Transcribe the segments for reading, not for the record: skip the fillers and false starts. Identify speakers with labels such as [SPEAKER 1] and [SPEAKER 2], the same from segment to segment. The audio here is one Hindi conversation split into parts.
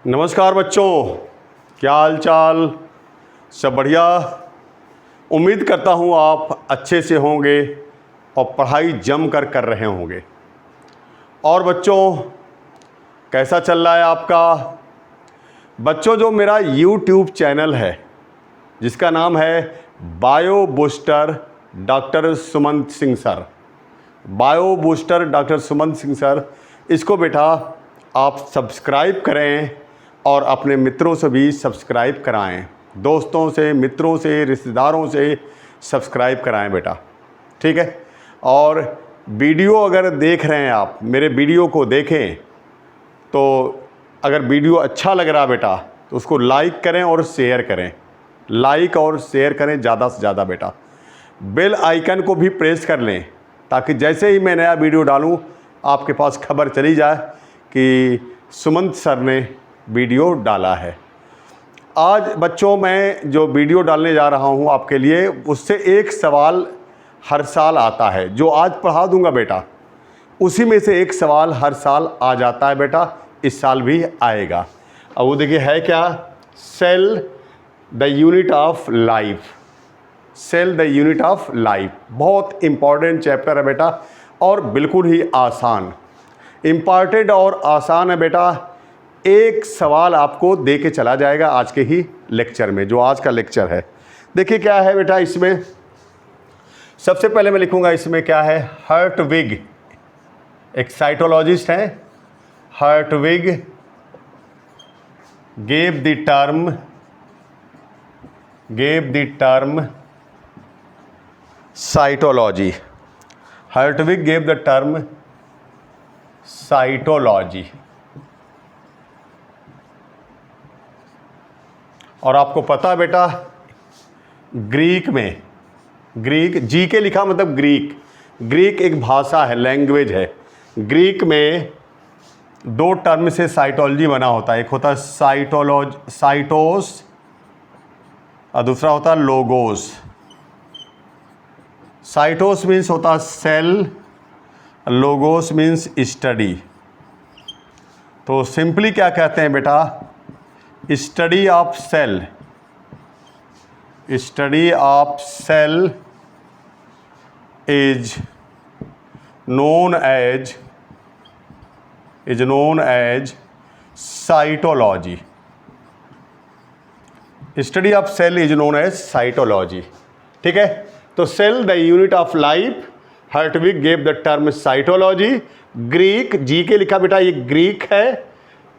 [SPEAKER 1] नमस्कार बच्चों, क्या हाल चाल? सब बढ़िया। उम्मीद करता हूँ आप अच्छे से होंगे और पढ़ाई जम कर रहे होंगे। और बच्चों, कैसा चल रहा है आपका? बच्चों, जो मेरा YouTube चैनल है जिसका नाम है bio booster doctor Sumant Singh sir, bio booster doctor Sumant Singh sir, इसको बेटा आप सब्सक्राइब करें और अपने मित्रों से भी सब्सक्राइब कराएं, दोस्तों से, मित्रों से, रिश्तेदारों से सब्सक्राइब कराएं बेटा, ठीक है। और वीडियो अगर देख रहे हैं आप, मेरे वीडियो को देखें तो अगर वीडियो अच्छा लग रहा बेटा तो उसको लाइक करें और शेयर करें, लाइक और शेयर करें ज़्यादा से ज़्यादा बेटा। बेल आइकन को भी प्रेस कर लें ताकि जैसे ही मैं नया वीडियो डालूं आपके पास खबर चली जाए कि सुमंत सर ने वीडियो डाला है। आज बच्चों मैं जो वीडियो डालने जा रहा हूं आपके लिए, उससे एक सवाल हर साल आता है जो आज पढ़ा दूंगा बेटा, उसी में से एक सवाल हर साल आ जाता है बेटा, इस साल भी आएगा। अब वो देखिए है क्या, cell the unit of life, cell the unit of life. बहुत इम्पॉर्टेंट चैप्टर है बेटा और बिल्कुल ही आसान, इम्पॉर्टेंट और आसान है बेटा। एक सवाल आपको दे के चला जाएगा आज के ही लेक्चर में, जो आज का लेक्चर है। देखिए क्या है बेटा, इसमें सबसे पहले मैं लिखूंगा इसमें क्या है, हर्टविग एक साइटोलॉजिस्ट हैं, हर्टविग gave the term cytology. Hertwig gave the term cytology. और आपको पता है बेटा, ग्रीक में, ग्रीक जी के लिखा मतलब ग्रीक, ग्रीक एक भाषा है, लैंग्वेज है। ग्रीक में दो टर्म से साइटोलॉजी बना होता है, एक होता है साइटोस और दूसरा होता है लोगोस। साइटोस मीन्स होता है सेल, लोगोस मीन्स स्टडी। तो सिंपली क्या कहते हैं बेटा, study of cell, study of cell is known as cytology. Study of cell is known as cytology, ठीक है। तो cell the unit of life, Hertwig gave the term cytology. Greek जी के लिखा बेटा, ये ग्रीक है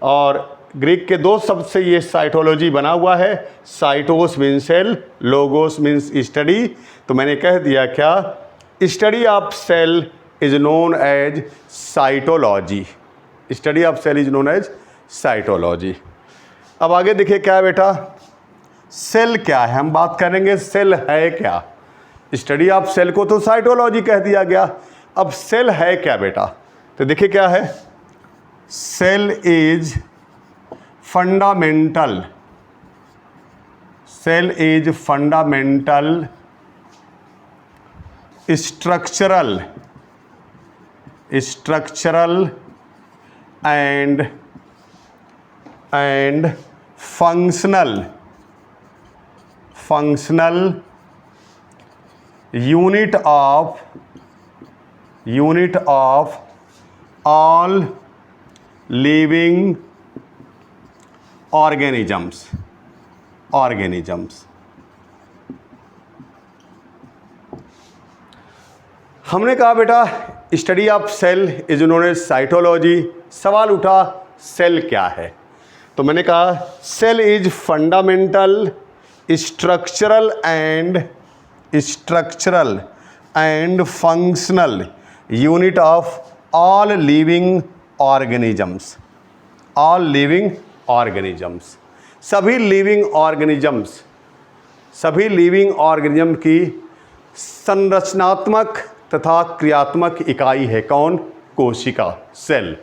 [SPEAKER 1] और ग्रीक के दो शब्द से ये साइटोलॉजी बना हुआ है। Cytos means cell, logos means study. तो मैंने कह दिया क्या, study of cell is known as cytology, study of cell is known as cytology. अब आगे देखिए क्या है बेटा, सेल क्या है, हम बात करेंगे सेल है क्या। स्टडी ऑफ सेल को तो साइटोलॉजी कह दिया गया, अब सेल है क्या बेटा। तो देखिए क्या है, cell is fundamental, cell is fundamental structural and functional unit of all living organisms। हमने कहा बेटा study of cell is known as cytology. सवाल उठा सेल क्या है, तो मैंने कहा cell is fundamental structural and functional unit of all living organisms. All living organisms, सभी लिविंग ऑर्गेनिज्म की संरचनात्मक तथा क्रियात्मक इकाई है कौन, कोशिका, सेल।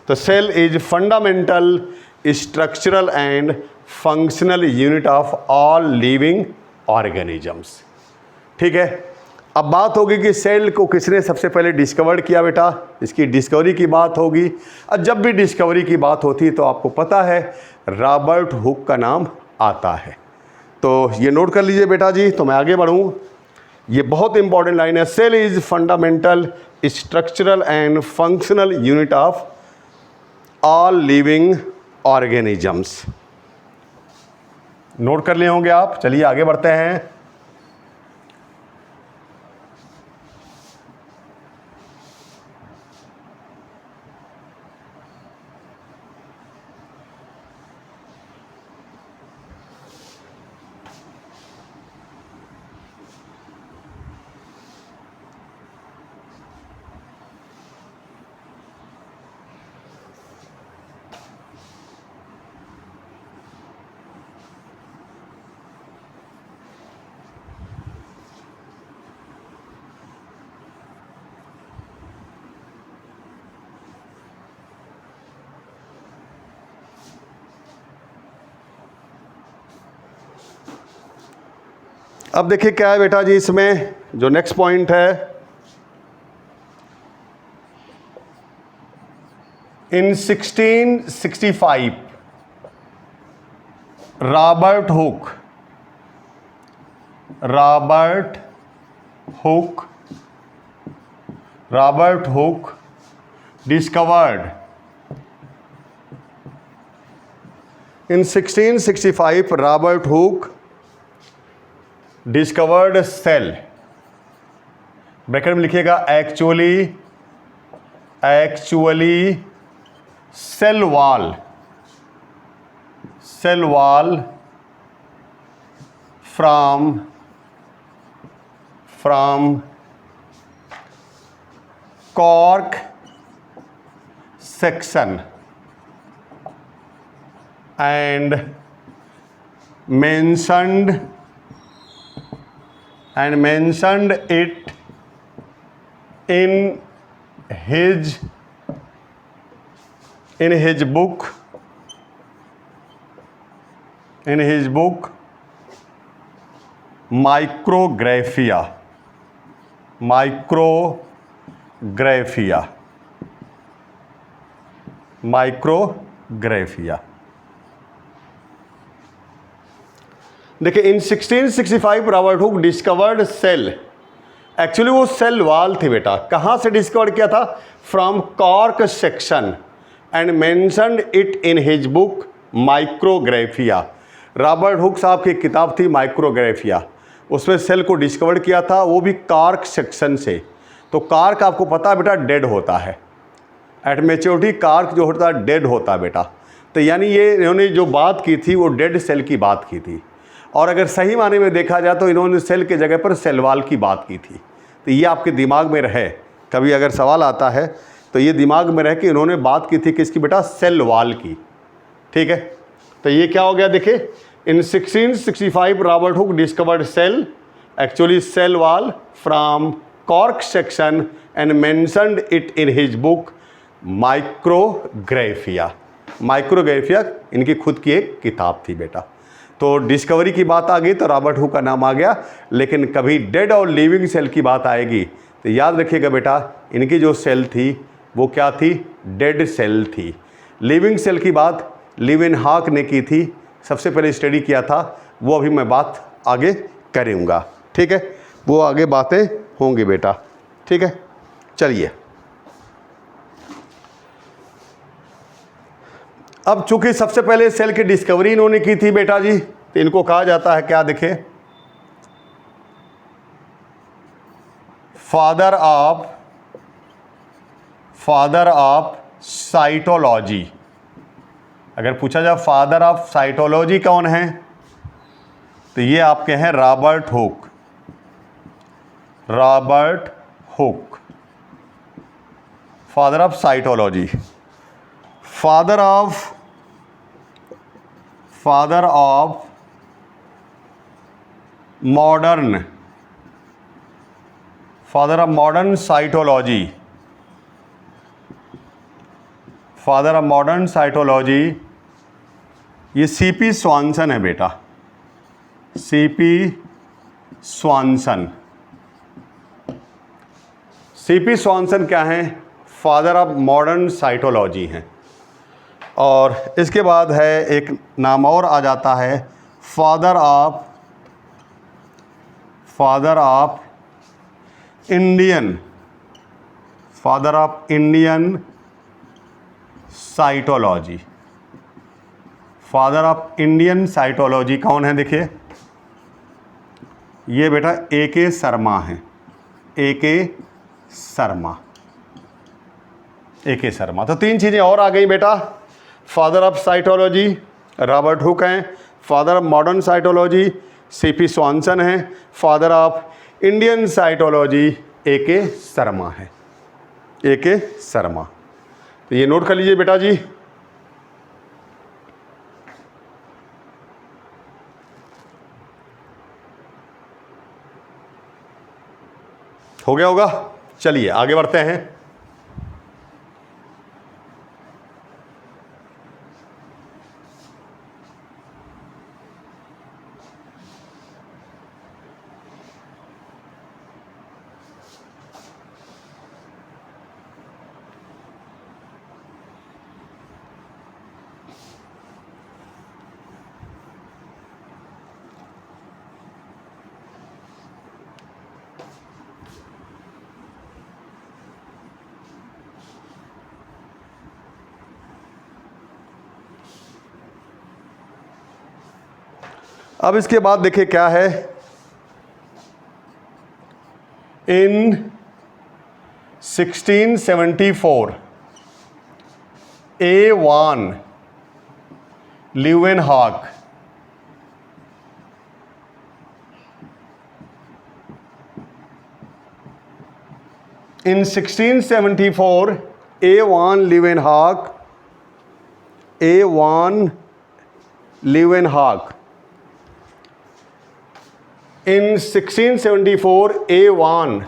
[SPEAKER 1] तो cell is fundamental structural and functional unit of all living organisms, ठीक है। अब बात होगी कि सेल को किसने सबसे पहले डिस्कवर किया बेटा, इसकी डिस्कवरी की बात होगी। और जब भी डिस्कवरी की बात होती है तो आपको पता है रॉबर्ट हुक का नाम आता है। तो ये नोट कर लीजिए बेटा जी। तो मैं आगे बढ़ूँ, ये बहुत इंपॉर्टेंट लाइन है। Cell is fundamental structural and functional unit of all living organisms. Note कर लिए होंगे आप। चलिए आगे बढ़ते हैं। अब देखिए क्या है बेटा जी, इसमें जो नेक्स्ट पॉइंट है, in 1665 Robert Hooke discovered in 1665 Robert Hooke discovered cell. Bracket में लिखिएगा actually cell wall from cork section and mentioned it in his book Micrographia। देखिए, in 1665 Robert Hooke discovered cell. Actually वो सेल वॉल थी बेटा। कहाँ से डिस्कवर किया था? From cork section and mentioned it in his book Micrographia. Robert Hooke साहब की किताब थी माइक्रोग्राफिया, उसमें सेल को डिस्कवर किया था, वो भी कॉर्क सेक्शन से। तो कॉर्क आपको पता है बेटा डेड होता है, एट मैच्योरिटी कॉर्क जो होता है डेड होता है बेटा। तो यानी ये इन्होंने जो बात की थी वो डेड सेल की बात की थी, और अगर सही माने में देखा जाए तो इन्होंने सेल के जगह पर सेल वॉल की बात की थी। तो ये आपके दिमाग में रहे, कभी अगर सवाल आता है तो ये दिमाग में रहे कि इन्होंने बात की थी किसकी बेटा? सेल वॉल की। ठीक है, तो ये क्या हो गया देखिए, in 1665 Robert Hooke discovered cell, actually cell wall from cork section and mentioned it in his book Micrographia. Micrographia इनकी खुद की एक किताब थी बेटा। तो डिस्कवरी की बात आ गई तो रॉबर्ट हुक का नाम आ गया, लेकिन कभी डेड और लिविंग सेल की बात आएगी तो याद रखिएगा बेटा, इनकी जो सेल थी वो क्या थी? डेड सेल थी। लिविंग सेल की बात लीवेनहॉक ने की थी, सबसे पहले स्टडी किया था, वो अभी मैं बात आगे करूँगा। ठीक है, वो आगे बातें होंगी बेटा। ठीक है, चलिए अब चूंकि सबसे पहले सेल की डिस्कवरी इन्होंने की थी बेटा जी, तो इनको कहा जाता है क्या? देखें, फादर ऑफ साइटोलॉजी। अगर पूछा जाए फादर ऑफ साइटोलॉजी कौन है, तो ये आपके हैं Robert Hooke, father of cytology. Father of modern cytology, ये सीपी स्वानसन है बेटा। सीपी स्वानसन क्या है? फादर ऑफ मॉडर्न साइटोलॉजी हैं। और इसके बाद है एक नाम और आ जाता है father of Indian cytology. Father of Indian cytology कौन है? देखिए ये बेटा A.K. शर्मा है। A.K. शर्मा। तो तीन चीज़ें और आ गई बेटा। Father of cytology Robert Hooke हैं, father of modern cytology C.P. Swanson हैं, father of Indian cytology A.K. Sharma है। A.K. शर्मा। तो ये नोट कर लीजिए बेटा जी। हो गया होगा। चलिए आगे बढ़ते हैं। अब इसके बाद देखिए क्या है। इन 1674 A.Van Leeuwenhoek in 1674 A.Van Leeuwenhoek in 1674 A.Van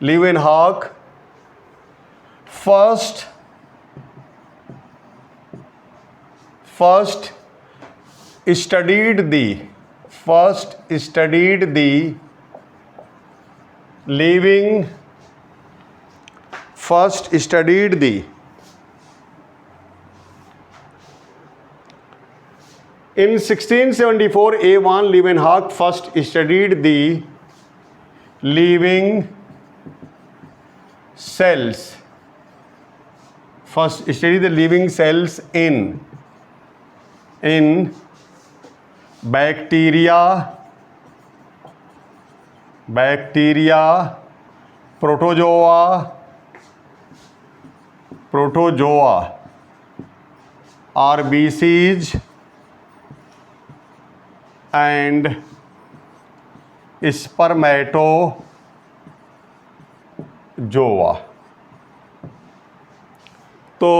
[SPEAKER 1] Leeuwenhoek first studied the In 1674, A.Van Leeuwenhoek first studied the living cells. In bacteria, protozoa, RBCs and spermatozoa। तो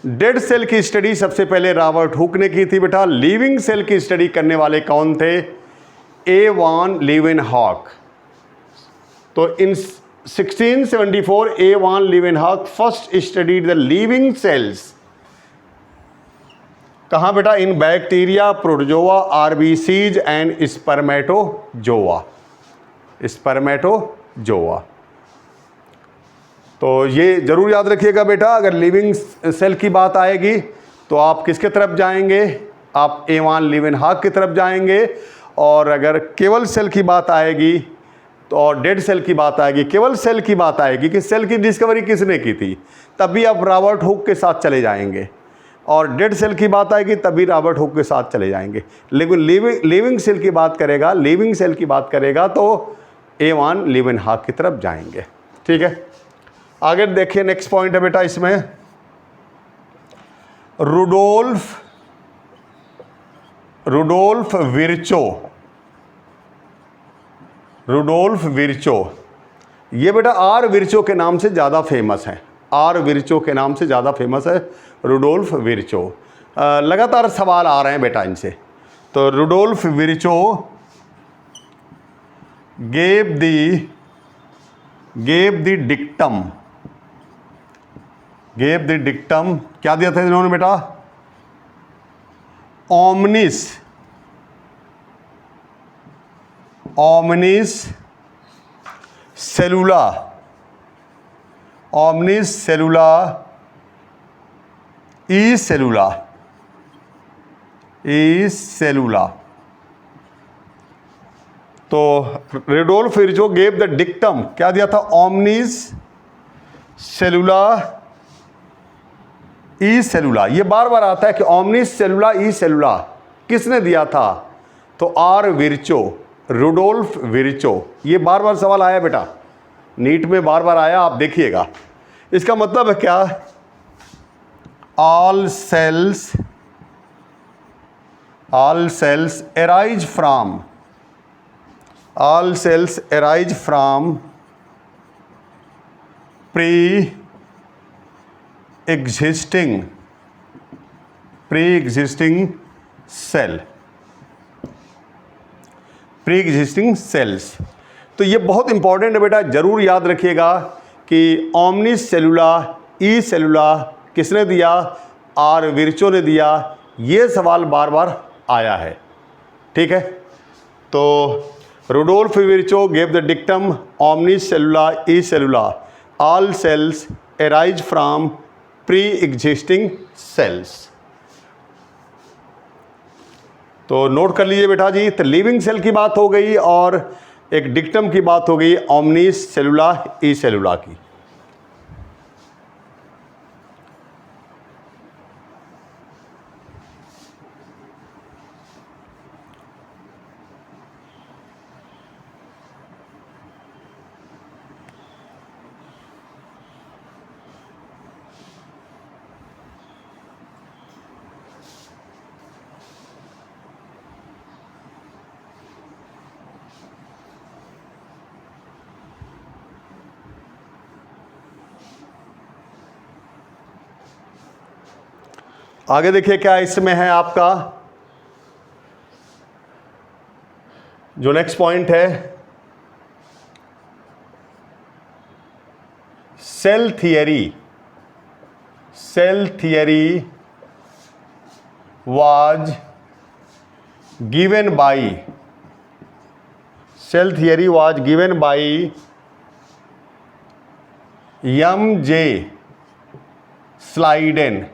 [SPEAKER 1] डेड सेल की स्टडी सबसे पहले रॉबर्ट हुक ने की थी बेटा। लिविंग सेल की स्टडी करने वाले कौन थे? A.Van Leeuwenhoek। तो इन 1674 A.Van Leeuwenhoek first studied the living cells. कहाँ बेटा? इन bacteria, protozoa, RBCs and spermatozoa. तो ये जरूर याद रखिएगा बेटा, अगर लिविंग सेल की बात आएगी तो आप किसके तरफ जाएंगे? आप A.Van Leeuwenhoek की तरफ जाएंगे। और अगर केवल सेल की बात आएगी तो, और डेड सेल की बात आएगी, केवल सेल की बात आएगी कि सेल की डिस्कवरी किसने की थी, तब भी आप रॉबर्ट हुक के साथ चले जाएंगे। और डेड सेल की बात आएगी तभी रॉबर्ट हुक के साथ चले जाएंगे। लेकिन लिविंग सेल की बात करेगा तो A.Van Leeuwenhoek की तरफ जाएंगे। ठीक है, आगे देखिए। नेक्स्ट पॉइंट है बेटा इसमें रुडोल्फ विर्चो। ये बेटा आर विर्चो के नाम से ज़्यादा फेमस है। Rudolf Virchow. लगातार सवाल आ रहे हैं बेटा इनसे। तो Rudolf Virchow gave the dictum. क्या दिया था इन्होंने बेटा? omnis cellula ई सेलुला, ई सेलुला। तो Rudolf Virchow gave the dictum, क्या दिया था? Omnis cellula e सेलुला। ये बार बार आता है कि ओमनिस सेलुला ई सेलुला किसने दिया था? तो आर विर्चो, रुडोल्फ विर्चो। ये बार बार सवाल आया बेटा, नीट में बार बार आया, आप देखिएगा। इसका मतलब है क्या? All cells arise from, all cells arise from pre-existing cell, pre-existing cells। तो ये बहुत इंपॉर्टेंट है बेटा, जरूर याद रखिएगा कि ओमनिस सेलुला ई सेलुला किसने दिया? आर विर्चो ने दिया। ये सवाल बार बार आया है, ठीक है। तो Rudolf Virchow gave the dictum omnis cellula e cellula, all cells arise from pre existing cells. तो नोट कर लीजिए बेटा जी। तो लिविंग सेल की बात हो गई और एक डिक्टम की बात हो गई ओमनिस सेलुला ई सेलुला की। आगे देखिए क्या इसमें है आपका जो नेक्स्ट पॉइंट है, cell theory. Cell theory was given by, cell theory was given by M.J. Schleiden,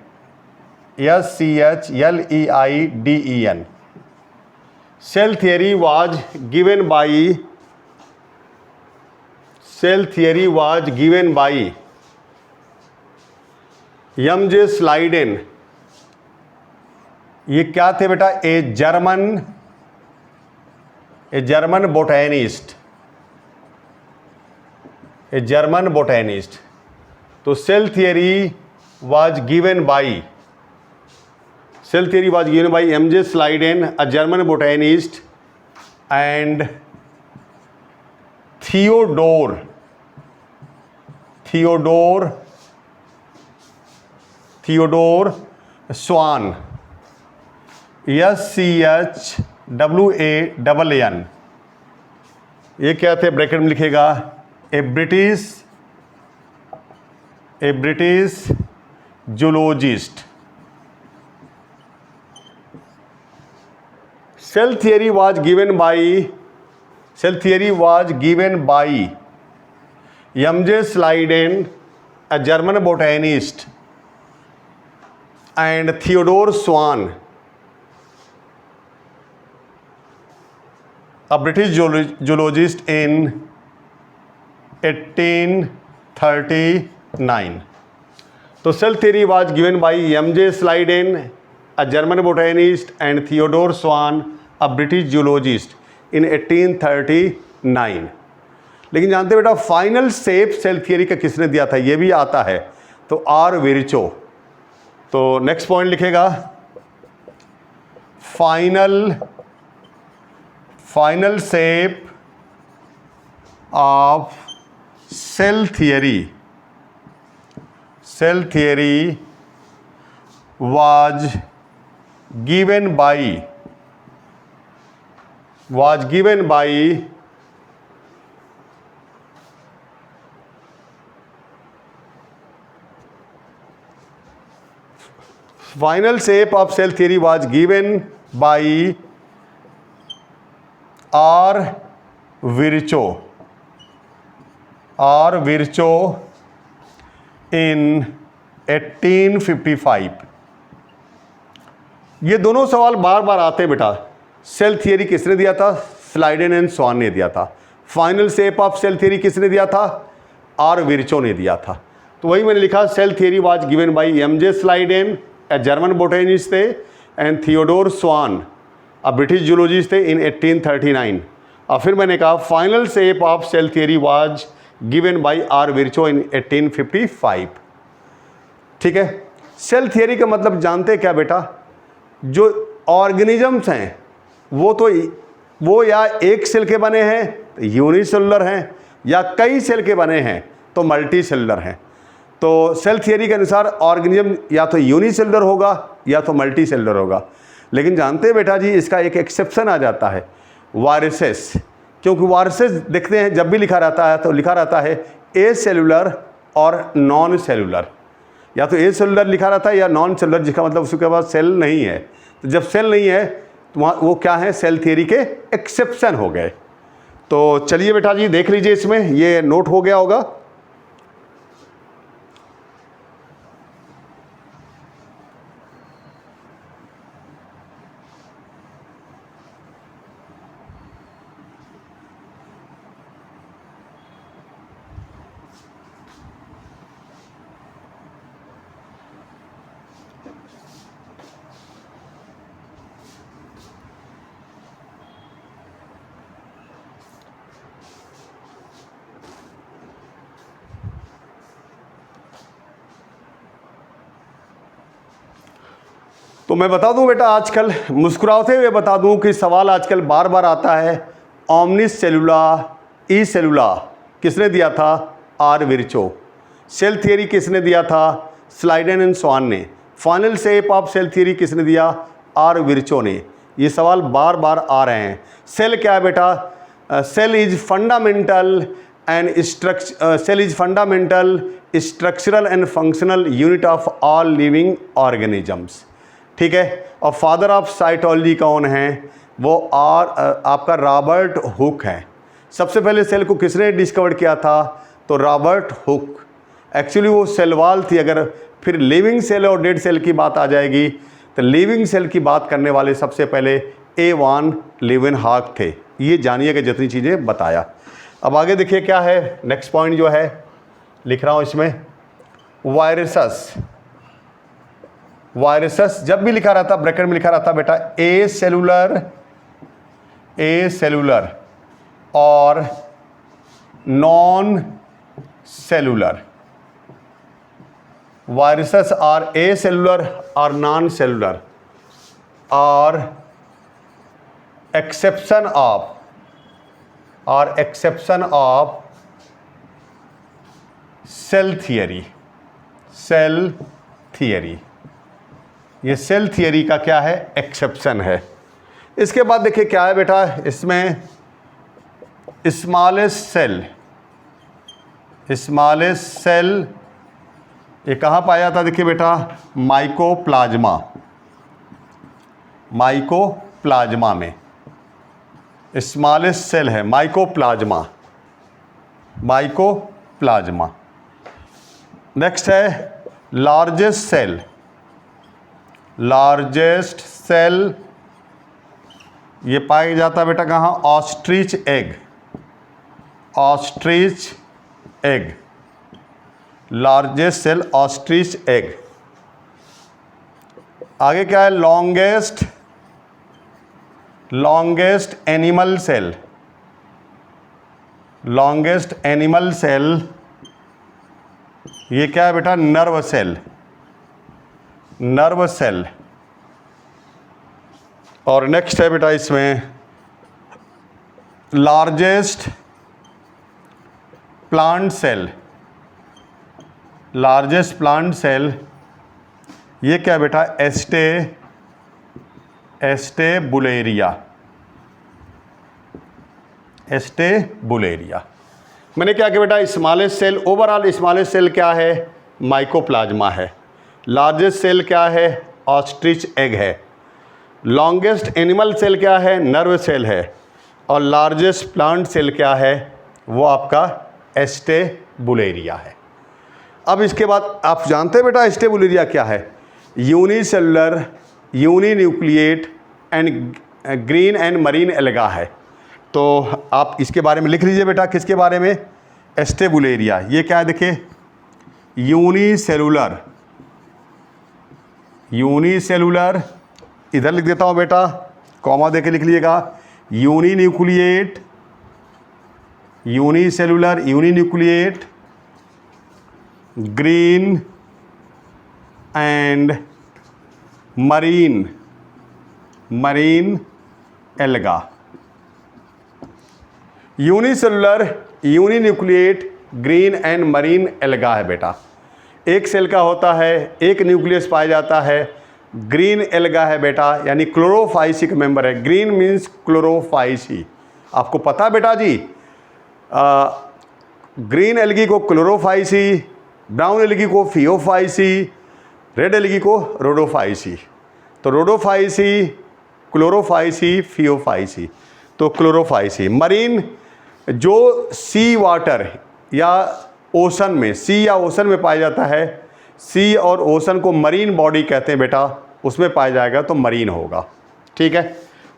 [SPEAKER 1] Schleiden। Cell theory was given by M.J. Schleiden। ये क्या थे बेटा? A German botanist. तो cell theory was given by M.J. Schleiden, a German botanist, and Theodor Schwann, SCHWANN। ये क्या थे? ब्रैकेट में लिखेगा, a British zoologist. Cell theory was given by M.J. Schleiden, a German botanist, and Theodor Schwann, a British zoologist, in 1839। तो cell theory was given by M.J. Schleiden, a German botanist, and Theodor Schwann, a British zoologist, in 1839। लेकिन जानते बेटा फाइनल शेप सेल थियरी का किसने दिया था? ये भी आता है, तो आर विर्चो। तो नेक्स्ट पॉइंट लिखेगा, final shape of cell theory was given by final shape of cell theory was given by R. Virchow in 1855। ये दोनों सवाल बार बार आते हैं बेटा। सेल थियरी किसने दिया था? स्लाइडेन एंड स्वान ने दिया था। Final shape of cell theory किसने दिया था? आर विर्चो ने दिया था। तो वही मैंने लिखा, cell theory was given by M J. Schleiden, a German botanist थे, and Theodor Schwann, a British zoologist थे, इन 1839। और फिर मैंने कहा final shape of cell theory was given by R Virchow in 1855। ठीक है। सेल थियरी का मतलब जानते हैं क्या बेटा? जो ऑर्गेनिजम्स हैं वो या एक सेल के बने हैं तो यूनिसेलुलर हैं, या कई सेल के बने हैं तो मल्टी सेलुलर हैं। तो सेल थियरी के अनुसार ऑर्गेनिज्म या तो यूनिसेलुलर होगा या तो मल्टी सेलुलर होगा। लेकिन जानते हैं बेटा जी, इसका एक एक्सेप्शन आ जाता है, वायरसेस। क्योंकि वायरसेस देखते हैं जब भी लिखा रहता है तो लिखा रहता है ए सेलुलर और नॉन सेलुलर, या तो ए सेलुलर लिखा रहता है या नॉन सेलुलर, जिसका मतलब उसके पास सेल नहीं है। तो जब सेल नहीं है तो वहाँ वो क्या है? सेल थियरी के एक्सेप्शन हो गए। तो चलिए बेटा जी देख लीजिए, इसमें ये नोट हो गया होगा। तो मैं बता दूं बेटा, आजकल मुस्कुराते हुए बता दूं कि सवाल आजकल बार बार आता है, ओमनिस सेलुला ई सेलुला किसने दिया था? Are Virchow. सेल थियरी किसने दिया था? स्लाइडेन एंड स्वान ने। Final shape of cell theory किसने दिया? आर विर्चो ने। ये सवाल बार बार आ रहे हैं। सेल क्या है बेटा? Cell is fundamental structural and functional unit of all living organisms. ठीक है। और फादर ऑफ साइटोलॉजी कौन है? वो आपका रॉबर्ट हुक है। सबसे पहले सेल को किसने डिस्कवर किया था? तो रॉबर्ट हुक। एक्चुअली वो सेलवाल थी। अगर फिर लिविंग सेल और डेड सेल की बात आ जाएगी तो लिविंग सेल की बात करने वाले सबसे पहले ए वान लीवेनहॉक थे। ये जानिएगा जितनी चीज़ें बताया। अब आगे देखिए क्या है नेक्स्ट पॉइंट जो है लिख रहा हूँ इसमें, वायरसेस जब भी लिखा रहता ब्रैकेट में लिखा रहता बेटा ए सेलुलर और non cellular. Viruses are acellular और नॉन सेलुलर और एक्सेप्शन ऑफ सेल थियरी। ये सेल थियरी का क्या है? एक्सेप्शन है। इसके बाद देखिए क्या है बेटा, इसमें स्मॉलेस्ट सेल ये कहाँ पाया था? देखिए बेटा माइकोप्लाज्मा में स्मॉलेस्ट सेल है माइकोप्लाज्मा। नेक्स्ट है लार्जेस्ट सेल ये पाया जाता है बेटा कहाँ? Ostrich egg. Largest cell ostrich egg. आगे क्या है? लॉन्गेस्ट एनिमल सेल ये क्या है बेटा? Nerve cell. और नेक्स्ट है बेटा इसमें लार्जेस्ट प्लांट सेल ये क्या है बेटा? एस्टेबुलेरिया। मैंने क्या किया बेटा? Smallest cell, overall smallest cell क्या है? माइकोप्लाज्मा है। लार्जेस्ट सेल क्या है? ऑस्ट्रिच एग है। लॉन्गेस्ट एनिमल सेल क्या है? नर्व सेल है। और लार्जेस्ट प्लांट सेल क्या है? वो आपका एस्टेबुलेरिया है। अब इसके बाद आप जानते हैं बेटा एस्टेबुलेरिया क्या है? Unicellular uninucleate and green and marine alga है। तो आप इसके बारे में लिख लीजिए बेटा, किसके बारे में, एस्टेबुलेरिया। ये क्या है देखिए, यूनिसेलुलर, यूनिसेलुलर, इधर लिख देता हूँ बेटा, कॉमा देके लिख लीजिएगा, uninucleate, unicellular, uninucleate, green and marine, marine alga. Unicellular, uninucleate, green and marine alga है बेटा। एक सेल का होता है, एक न्यूक्लियस पाया जाता है। ग्रीन एल्गा है बेटा, यानी क्लोरोफाइसी का मेंबर है। ग्रीन मीन्स क्लोरोफाइसी, आपको पता बेटा जी। ग्रीन एल्गी को क्लोरोफाइसी, ब्राउन एल्गी को फियोफाइसी, रेड एल्गी को रोडोफाइसी। तो रोडोफाइसी, क्लोरोफाइसी, फियोफाइसी, तो क्लोरोफाइसी। मरीन जो सी वाटर या ओशन में, सी या ओशन में पाया जाता है, सी और ओशन को मरीन बॉडी कहते हैं बेटा, उसमें पाया जाएगा तो मरीन होगा। ठीक है,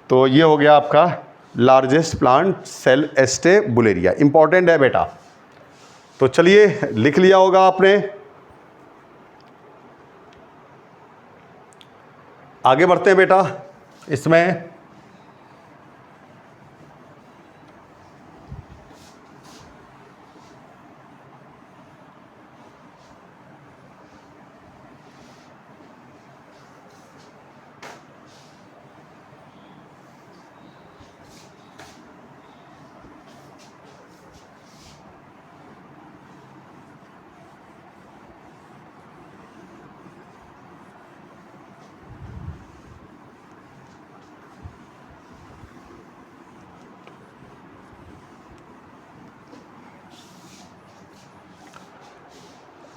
[SPEAKER 1] तो ये हो गया आपका लार्जेस्ट प्लांट सेल एस्टेबुलेरिया, इंपॉर्टेंट है बेटा। तो चलिए, लिख लिया होगा आपने। आगे बढ़ते हैं बेटा इसमें।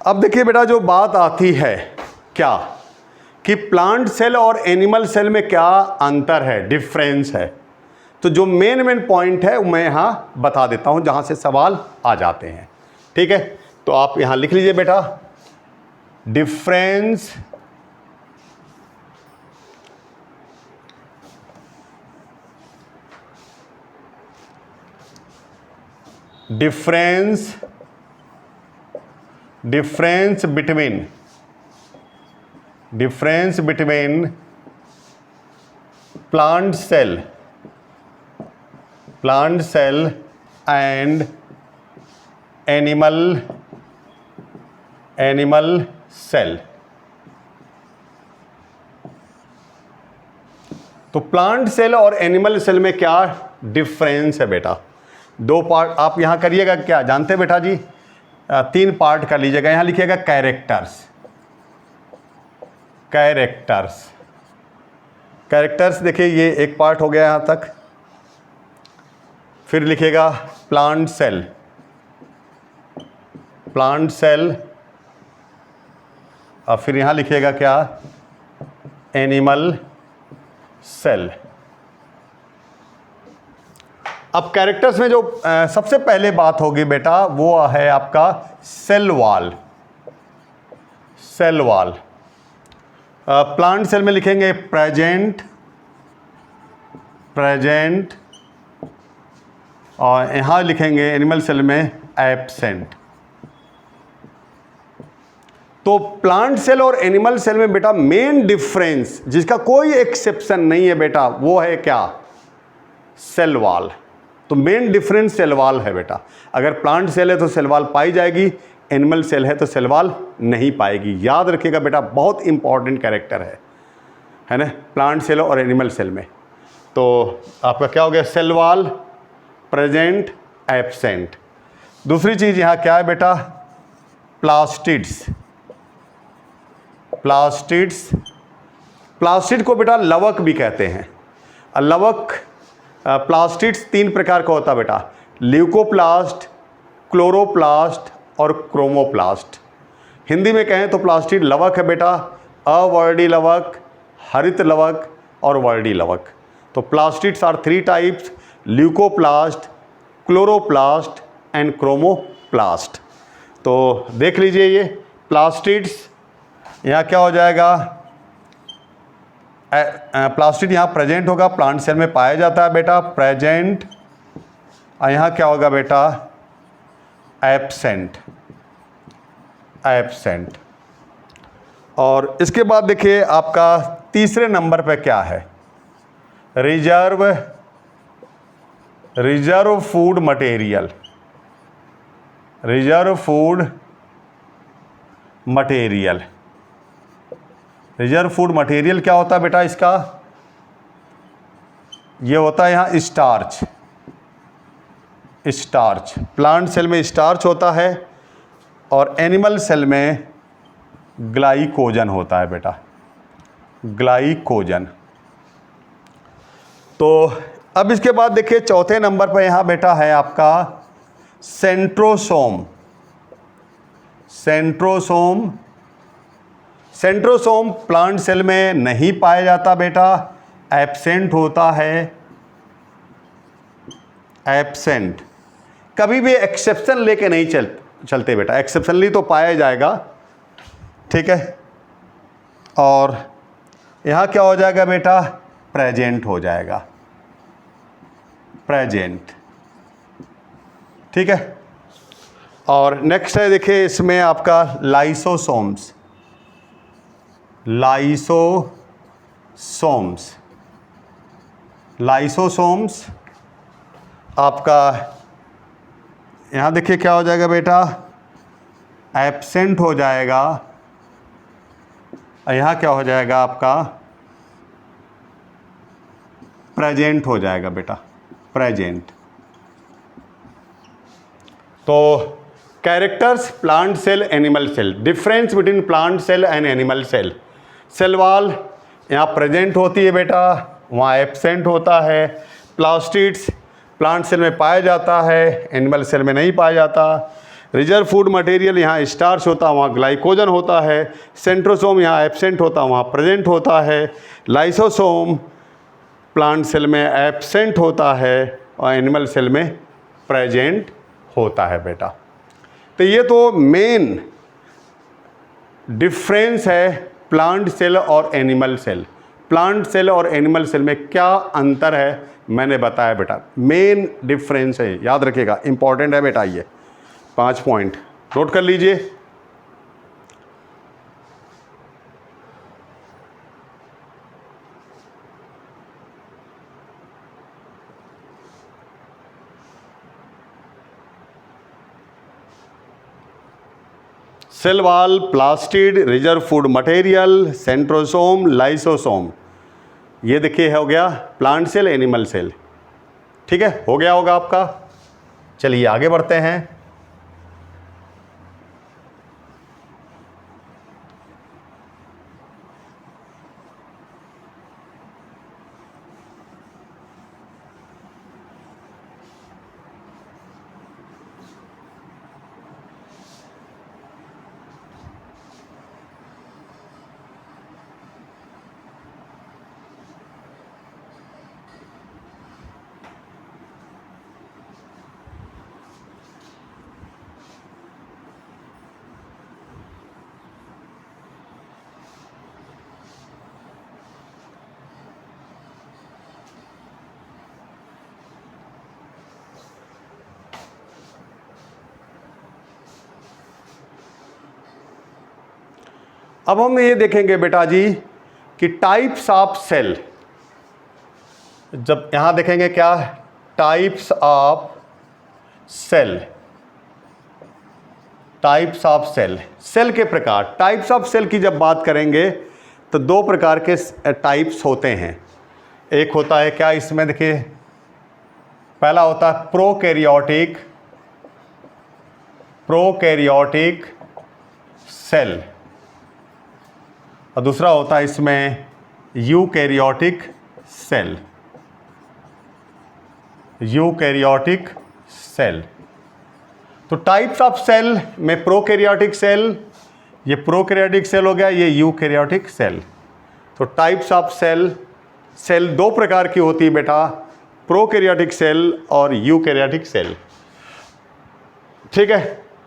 [SPEAKER 1] अब देखिए बेटा, जो बात आती है क्या कि प्लांट सेल और एनिमल सेल में क्या अंतर है, डिफरेंस है। तो जो मेन पॉइंट है मैं यहाँ बता देता हूँ, जहाँ से सवाल आ जाते हैं। ठीक है, तो आप यहाँ लिख लीजिए बेटा, difference difference between plant cell and animal cell। तो प्लांट सेल और एनिमल सेल में क्या डिफरेंस है बेटा। दो पार्ट आप यहां करिएगा, क्या जानते हैं बेटा जी, 3 पार्ट कर लीजिएगा। यहां लिखिएगा कैरेक्टर्स, देखिए ये एक पार्ट हो गया यहां तक। फिर लिखिएगा प्लांट सेल, और फिर यहां लिखिएगा क्या, एनिमल सेल। अब कैरेक्टर्स में जो सबसे पहले बात होगी बेटा, वो है आपका सेल वॉल। प्लांट सेल में लिखेंगे प्रेजेंट, और यहाँ लिखेंगे एनिमल सेल में एब्सेंट। तो प्लांट सेल और एनिमल सेल में बेटा मेन डिफरेंस, जिसका कोई एक्सेप्शन नहीं है बेटा, वो है क्या, सेल वॉल। तो मेन डिफरेंस सेल वॉल है बेटा। अगर प्लांट सेल है तो सेल वॉल पाई जाएगी, एनिमल सेल है तो सेल वॉल नहीं पाएगी। याद रखिएगा बेटा, बहुत इंपॉर्टेंट कैरेक्टर है ना, प्लांट सेल और एनिमल सेल में। तो आपका क्या हो गया, सेल वॉल, प्रेजेंट, एब्सेंट। दूसरी चीज़ यहाँ क्या है बेटा, प्लास्टिड को बेटा लवक भी कहते हैं। लवक प्लास्टिड्स 3 प्रकार का होता है बेटा, ल्यूकोप्लास्ट, क्लोरोप्लास्ट और क्रोमोप्लास्ट। हिंदी में कहें तो प्लास्टिड लवक है बेटा, अवर्णी लवक, हरित लवक और वर्णी लवक। तो plastids are 3 types, leucoplast, chloroplast and chromoplast. तो देख लीजिए ये प्लास्टिड्स, यहाँ क्या हो जाएगा, प्लास्टिड यहाँ प्रेजेंट होगा, प्लांट सेल में पाया जाता है बेटा, प्रेजेंट। और यहाँ क्या होगा बेटा, एब्सेंट, एब्सेंट। और इसके बाद देखिए आपका तीसरे नंबर पे क्या है, reserve, reserve food material, reserve food material. Reserve food material क्या होता है बेटा इसका, ये होता है यहाँ स्टार्च, स्टार्च। प्लांट सेल में स्टार्च होता है और एनिमल सेल में ग्लाइकोजन होता है बेटा, ग्लाइकोजन। तो अब इसके बाद देखिए चौथे नंबर पर यहाँ बेटा है आपका centrosome, centrosome. Centrosome plant cell में नहीं पाया जाता बेटा, एब्सेंट होता है, एब्सेंट। कभी भी एक्सेप्शन लेके नहीं चलते बेटा, एक्सेप्शनली तो पाया जाएगा, ठीक है। और यहाँ क्या हो जाएगा बेटा, प्रेजेंट हो जाएगा, प्रेजेंट, ठीक है। और नेक्स्ट है देखिए इसमें आपका लाइसोसोम्स, लाइसोसोम्स। लाइसोसोम्स आपका यहाँ देखिए क्या हो जाएगा बेटा, एब्सेंट हो जाएगा। यहाँ क्या हो जाएगा आपका, प्रेजेंट हो जाएगा बेटा, प्रेजेंट। तो characters plant cell, animal cell, difference between plant cell and animal cell. Cell wall यहाँ प्रेजेंट होती है बेटा, वहाँ एब्सेंट होता है। प्लास्टिड्स प्लांट सेल में पाया जाता है, एनिमल सेल में नहीं पाया जाता। रिजर्व फूड मटेरियल यहाँ स्टार्च होता है, वहाँ ग्लाइकोजन होता है। सेंट्रोसोम यहाँ एब्सेंट होता है, वहाँ प्रेजेंट होता है। लाइसोसोम प्लांट सेल में एब्सेंट होता है और एनिमल सेल में प्रेजेंट होता है बेटा। तो ये तो मेन डिफरेंस है प्लांट सेल और एनिमल सेल। प्लांट सेल और एनिमल सेल में क्या अंतर है मैंने बताया बेटा, मेन डिफरेंस है, याद रखिएगा, इंपॉर्टेंट है बेटा। ये 5 पॉइंट नोट कर लीजिए। Cell wall, plastid, reserve food material, centrosome, lysosome. ये देखिए हो गया प्लांट सेल, एनिमल सेल, ठीक है, हो गया होगा आपका। चलिए आगे बढ़ते हैं। अब हम ये देखेंगे बेटा जी कि टाइप्स ऑफ सेल, जब यहां देखेंगे क्या, types of cell, types of cell, cell के प्रकार। टाइप्स ऑफ सेल की जब बात करेंगे तो 2 प्रकार के टाइप्स होते हैं। एक होता है क्या, इसमें देखिए पहला होता है प्रोकैरियोटिक, प्रोकैरियोटिक सेल, और दूसरा होता है इसमें यूकैरियोटिक सेल, यूकैरियोटिक सेल। तो टाइप्स ऑफ सेल में प्रोकैरियोटिक सेल, ये प्रोकैरियोटिक सेल हो गया, ये यूकैरियोटिक सेल। तो टाइप्स ऑफ सेल, सेल 2 प्रकार की होती है बेटा, प्रोकैरियोटिक सेल और यूकैरियोटिक सेल, ठीक है।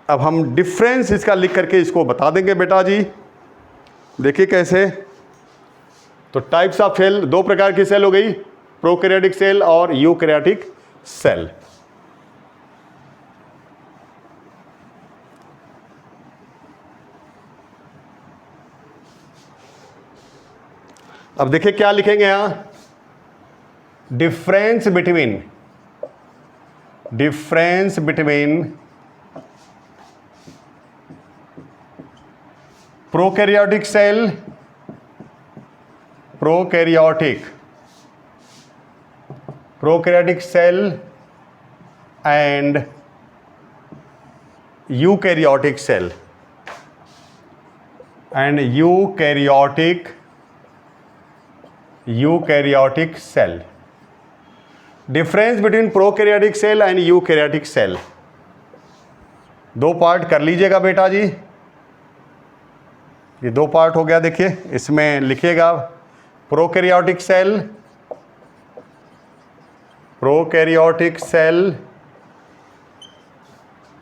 [SPEAKER 1] अब हम डिफरेंस इसका लिख करके इसको बता देंगे बेटा जी। देखिए कैसे, तो टाइप्स ऑफ सेल, दो प्रकार की सेल हो गई, प्रोकैरियोटिक सेल और यूकैरियोटिक सेल। अब देखिए क्या लिखेंगे यहां, difference between prokaryotic cell, prokaryotic cell and eukaryotic cell, and eukaryotic cell. Difference between prokaryotic cell and eukaryotic cell, दो पार्ट कर लीजिएगा बेटा जी, ये दो पार्ट हो गया। देखिए इसमें लिखिएगा प्रोकैरियोटिक सेल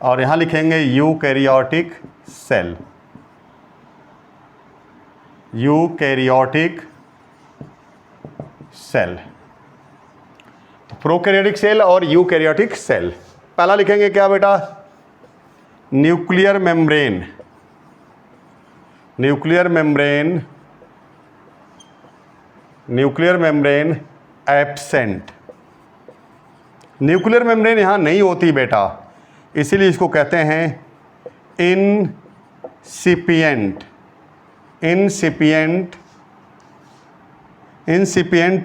[SPEAKER 1] और यहां लिखेंगे यूकैरियोटिक सेल, तो प्रोकैरियोटिक सेल और यूकैरियोटिक सेल। पहला लिखेंगे क्या बेटा, nuclear membrane absent. Nuclear membrane यहां नहीं होती बेटा, इसीलिए इसको कहते हैं incipient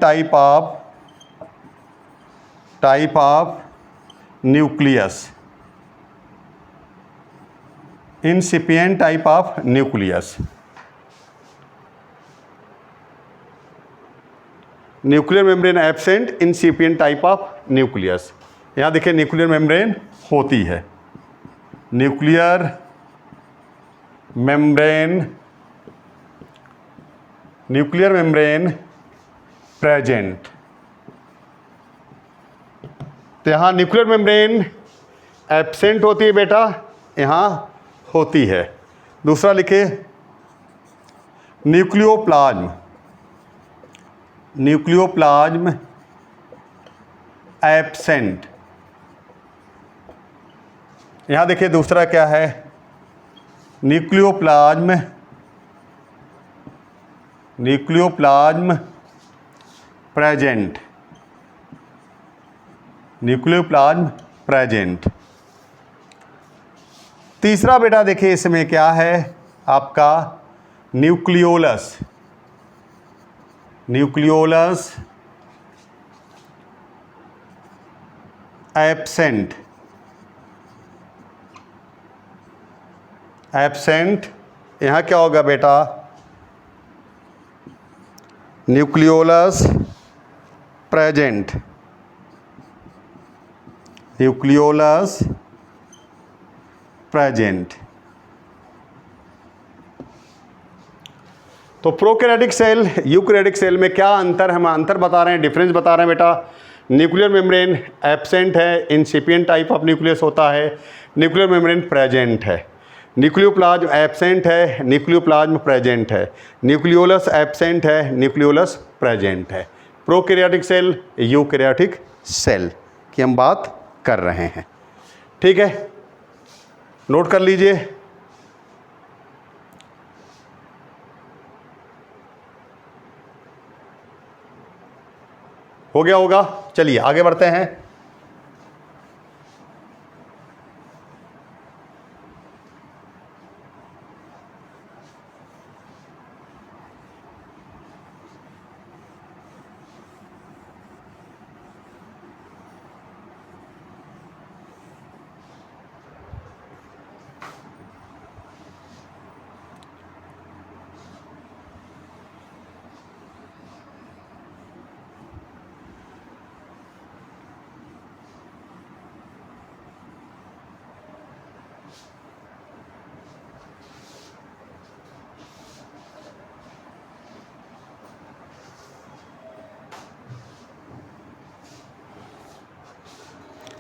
[SPEAKER 1] type of nucleus, incipient type of nucleus। Nuclear membrane absent, incipient type of nucleus. यहां देखिए न्यूक्लियर मेम्ब्रेन होती है, न्यूक्लियर मेम्ब्रेन प्रेजेंट। तो यहां न्यूक्लियर मेम्ब्रेन एब्सेंट होती है बेटा, यहां होती है। दूसरा लिखे न्यूक्लियोप्लाज्म एब्सेंट। यहां देखिए दूसरा क्या है, न्यूक्लियोप्लाज्म प्रेजेंट। तीसरा बेटा देखिए इसमें क्या है आपका, न्यूक्लियोलस एब्सेंट। यहां क्या होगा बेटा, न्यूक्लियोलस प्रेजेंट, तो प्रोकैरियोटिक सेल यूकैरियोटिक सेल में क्या अंतर, हम अंतर बता रहे हैं, डिफरेंस बता रहे हैं बेटा। न्यूक्लियर मेम्ब्रेन एब्सेंट है, इंसिपिएंट टाइप ऑफ न्यूक्लियस होता है, न्यूक्लियर मेम्ब्रेन प्रेजेंट है। न्यूक्लियोप्लाज्म एब्सेंट है, न्यूक्लियोप्लाज्म प्रेजेंट है। न्यूक्लियोलस एब्सेंट है, न्यूक्लियोलस प्रेजेंट है। प्रोकैरियोटिक सेल यूकैरियोटिक सेल की हम बात कर रहे हैं, ठीक है, नोट कर लीजिए। हो गया होगा, चलिए आगे बढ़ते हैं।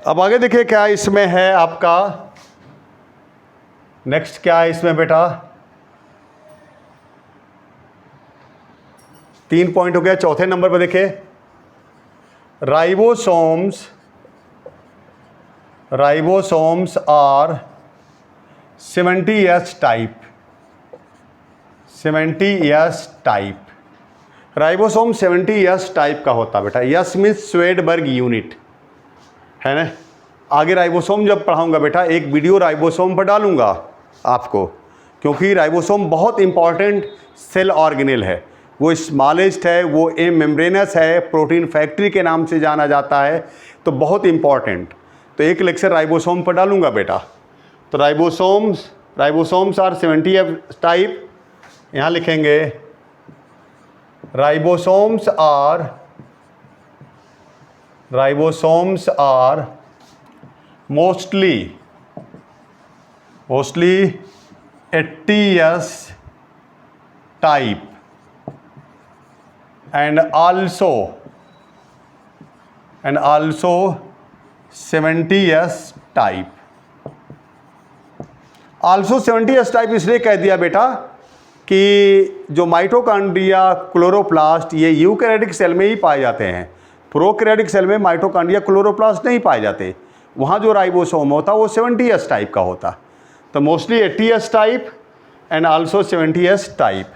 [SPEAKER 1] अब आगे देखिए क्या इसमें है आपका, नेक्स्ट क्या है इसमें बेटा, 3 पॉइंट हो गया। चौथे नंबर पर देखिए, ribosomes are 70S type. 70S type, ribosome 70S type का होता है बेटा। यस मीन्स स्वेडबर्ग यूनिट, है ना। आगे राइबोसोम जब पढ़ाऊंगा बेटा, एक वीडियो राइबोसोम पर डालूंगा आपको, क्योंकि राइबोसोम बहुत इंपॉर्टेंट सेल ऑर्गेनेल है। वो स्मॉलेस्ट है, वो मेम्ब्रेनस है, प्रोटीन फैक्ट्री के नाम से जाना जाता है, तो बहुत इंपॉर्टेंट। तो एक लेक्चर राइबोसोम पर डालूंगा बेटा। तो राइबोसोम्स आर 70S टाइप। यहाँ लिखेंगे ribosomes are mostly 80S type and also 70S type। also 70S type इसलिए कह दिया बेटा कि जो माइटोकॉन्ड्रिया, क्लोरोप्लास्ट, ये यूकैरियोटिक सेल में ही पाए जाते हैं। प्रोकैरियोटिक सेल में माइटोकॉन्ड्रिया, क्लोरोप्लास्ट नहीं पाए जाते। वहाँ जो राइबोसोम होता वो 70S टाइप का होता। तो mostly 80S type and also 70S type.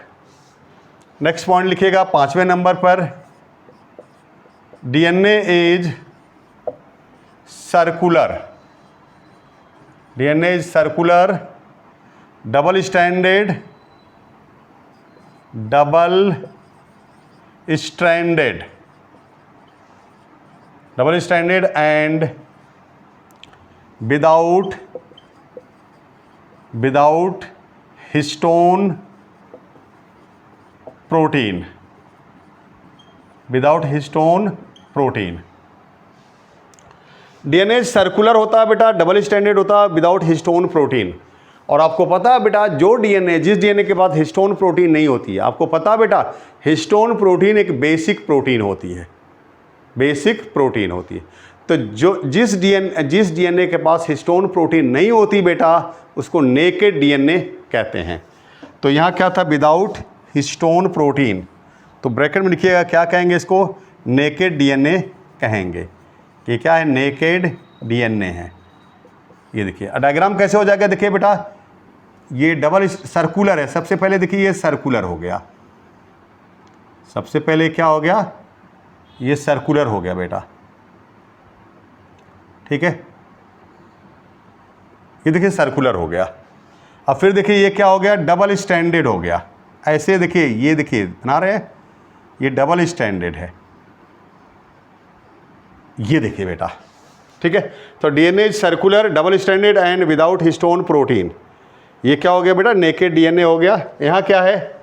[SPEAKER 1] Next point लिखिएगा 5वें नंबर पर, DNA is circular. DNA is circular, double stranded and without histone protein, DNA circular होता है बेटा, डबल स्टैंडर्ड होता है, विदाउट हिस्टोन प्रोटीन। और आपको पता है बेटा, जो DNA, जिस DNA के बाद हिस्टोन प्रोटीन नहीं होती है, आपको पता है बेटा, हिस्टोन प्रोटीन एक बेसिक प्रोटीन होती है, तो जिस DNA के पास हिस्टोन प्रोटीन नहीं होती बेटा, उसको नेकेड DNA कहते हैं। तो यहाँ क्या था, विदाउट हिस्टोन प्रोटीन। तो ब्रैकेट में लिखिएगा, क्या कहेंगे इसको, नेकेड DNA कहेंगे। ये क्या है, नेकेड DNA है। ये देखिए डायग्राम कैसे हो जाएगा, देखिए बेटा, ये डबल सर्कुलर है। सबसे पहले देखिए ये सर्कुलर हो गया, सबसे पहले क्या हो गया, ये सर्कुलर हो गया बेटा, ठीक है। ये देखिए सर्कुलर हो गया। अब फिर देखिए ये क्या हो गया, डबल स्टैंडर्ड हो गया। ऐसे देखिए, ये देखिए बना रहे हैं, ये डबल स्टैंडर्ड है, ये देखिए बेटा, ठीक है। तो DNA circular, double standard and without histone protein. ये क्या हो गया बेटा, नेकेड DNA हो गया। यहाँ क्या है,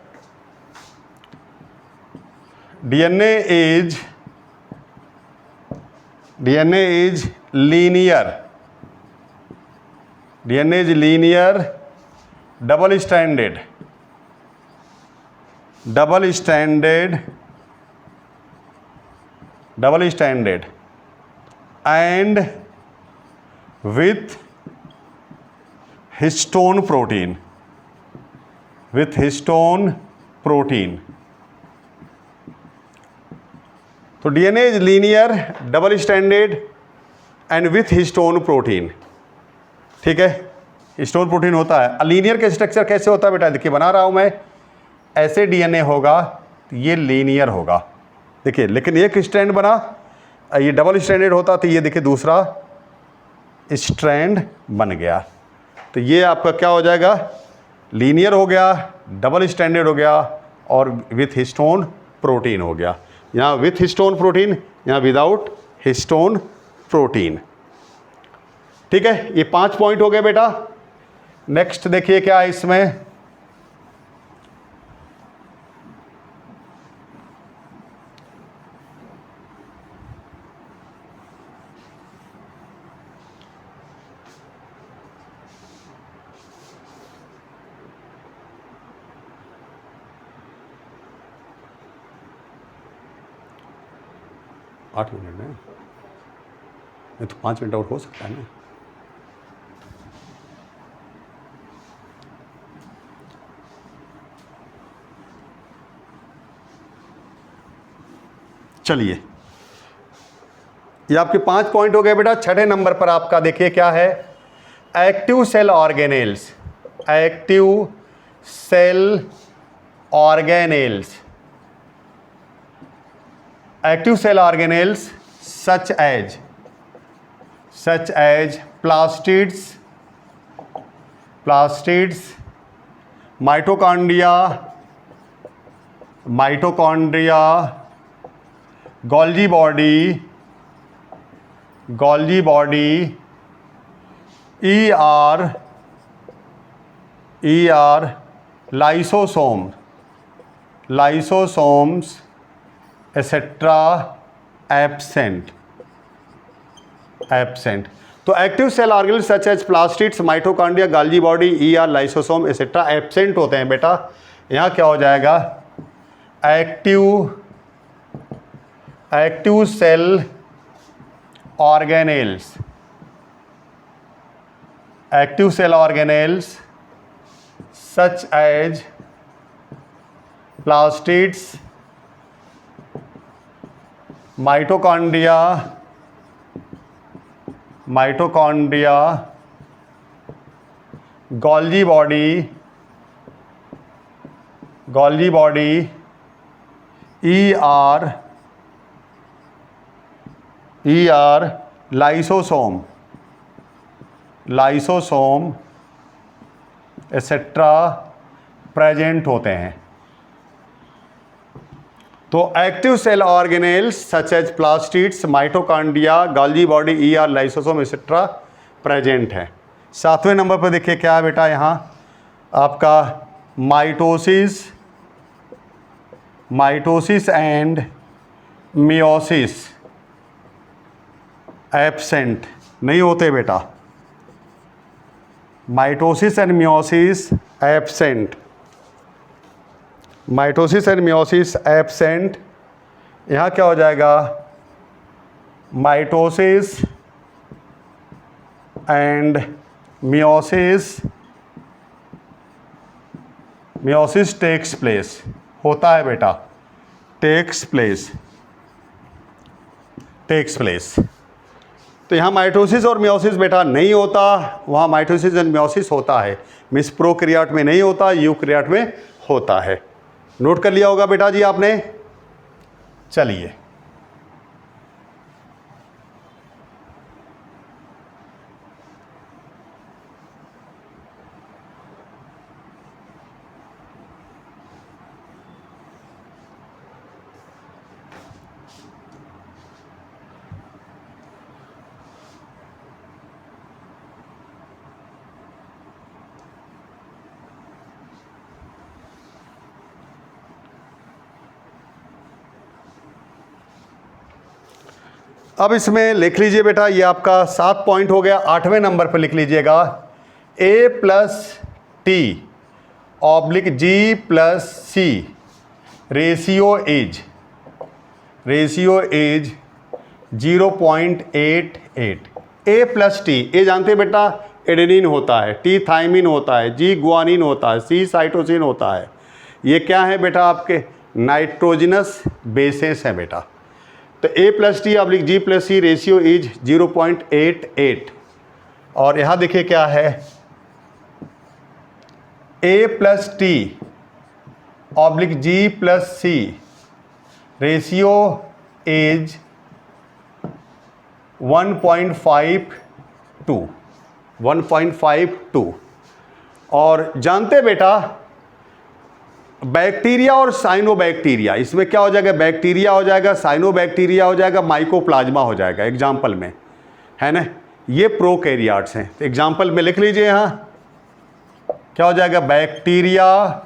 [SPEAKER 1] DNA is linear, double standard and with histone protein. तो DNA is linear, double standard and with histone protein, ठीक है। हिस्टोन प्रोटीन होता है। लीनियर का स्ट्रक्चर कैसे होता है बेटा, देखिए बना रहा हूं मैं, ऐसे DNA होगा तो ये लीनियर होगा, देखिए, लेकिन एक स्ट्रैंड बना, ये डबल स्टैंडर्ड होता तो ये देखिए दूसरा स्ट्रैंड बन गया। तो ये आपका क्या हो जाएगा, लीनियर हो गया, डबल स्टैंडर्ड हो गया और विथ हिस्टोन प्रोटीन हो गया। यहाँ विथ हिस्टोन प्रोटीन, यहाँ विदाउट हिस्टोन प्रोटीन, ठीक है। ये 5 पॉइंट हो गए बेटा। नेक्स्ट देखिए क्या है इसमें, आठ मिनट में नहीं तो 5 मिनट और हो सकता है ना। चलिए, ये आपके 5 पॉइंट हो गए बेटा। छठे नंबर पर आपका देखिए क्या है, active cell organelles. Active cell organelles, active cell organelles such as plastids, mitochondria, Golgi body, ER, lysosomes etcetera absent. तो active cell organelles such as plastids, mitochondria, Golgi body, ER, lysosome etcetera absent होते हैं बेटा। यहाँ क्या हो जाएगा, active cell organelles, such as plastids, mitochondria, Golgi body, ER, lysosome etcetera present होते हैं। तो active cell organelles such as plastids, mitochondria, Golgi body, ER, lysosome etcetera present है। 7वें नंबर पर देखिए क्या है बेटा, यहाँ आपका माइटोसिस एंड मियोसिस एब्सेंट नहीं होते बेटा। Mitosis and meiosis absent. यहाँ क्या हो जाएगा, mitosis and meiosis takes place होता है बेटा, टेक्स प्लेस। तो यहाँ माइटोसिस और मियोसिस बेटा नहीं होता, वहाँ माइटोसिस एंड मियोसिस होता है। मिस प्रोकैरियोट में नहीं होता, यूकैरियोट में होता है। नोट कर लिया होगा बेटा जी आपने। चलिए, अब इसमें लिख लीजिए बेटा, ये आपका 7 पॉइंट हो गया। 8वें नंबर पर लिख लीजिएगा, A+T/G+C रेशियो इज 0.88। A+T, ए जानते हैं बेटा एडेनिन होता है, T थायमिन होता है, G गुआनिन होता है, C साइटोसिन होता है। ये क्या है बेटा, आपके नाइट्रोजनस बेसेस हैं बेटा। तो A+T/G+C रेशियो इज 0.88। और यहाँ देखिए क्या है, A+T/G+C रेशियो इज 1.52। और जानते बेटा बैक्टीरिया और साइनोबैक्टीरिया, इसमें क्या हो जाएगा, बैक्टीरिया हो जाएगा, साइनोबैक्टीरिया हो जाएगा, माइकोप्लाज्मा हो जाएगा एग्जाम्पल में, है ना। ये प्रोकैरियोट्स हैं। तो एग्जाम्पल में लिख लीजिए, यहाँ क्या हो जाएगा, बैक्टीरिया,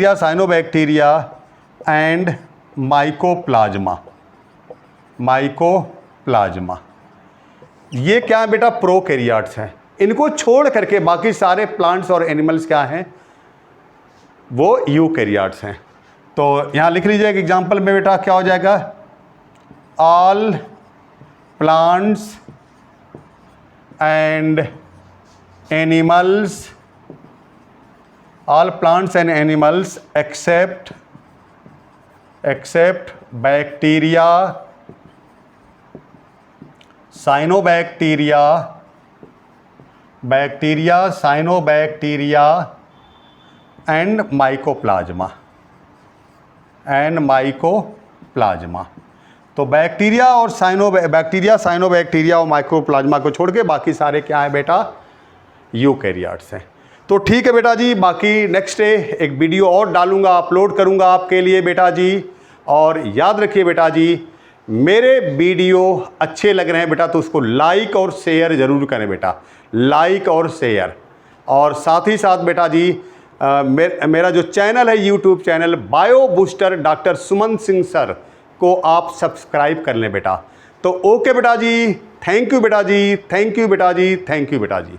[SPEAKER 1] साइनोबैक्टीरिया एंड माइकोप्लाज्मा। ये क्या है बेटा, प्रोकैरियोट्स हैं। इनको छोड़ करके बाकी सारे प्लांट्स और एनिमल्स क्या हैं, वो यूकैरियोट्स हैं। तो यहाँ लिख लीजिए एक एग्जांपल में बेटा क्या हो जाएगा, all plants and animals, all plants and animals except bacteria, cyanobacteria and mycoplasma तो बैक्टीरिया और साइनोबैक्टीरिया और माइक्रोप्लाज्मा को छोड़ के बाकी सारे क्या है बेटा, यूकैरियोट्स हैं। तो ठीक है बेटा जी, बाकी नेक्स्ट डे एक वीडियो और डालूंगा, अपलोड करूंगा आपके लिए बेटा जी। और याद रखिए बेटा जी, मेरे वीडियो अच्छे लग रहे हैं बेटा तो उसको लाइक और शेयर ज़रूर करें बेटा, लाइक और शेयर। और साथ ही साथ बेटा जी मेरा जो चैनल है YouTube channel bio booster doctor Suman Singh sir को आप सब्सक्राइब कर लें बेटा। तो ओके बेटा जी, थैंक यू बेटा जी, थैंक यू बेटा जी, थैंक यू बेटा जी।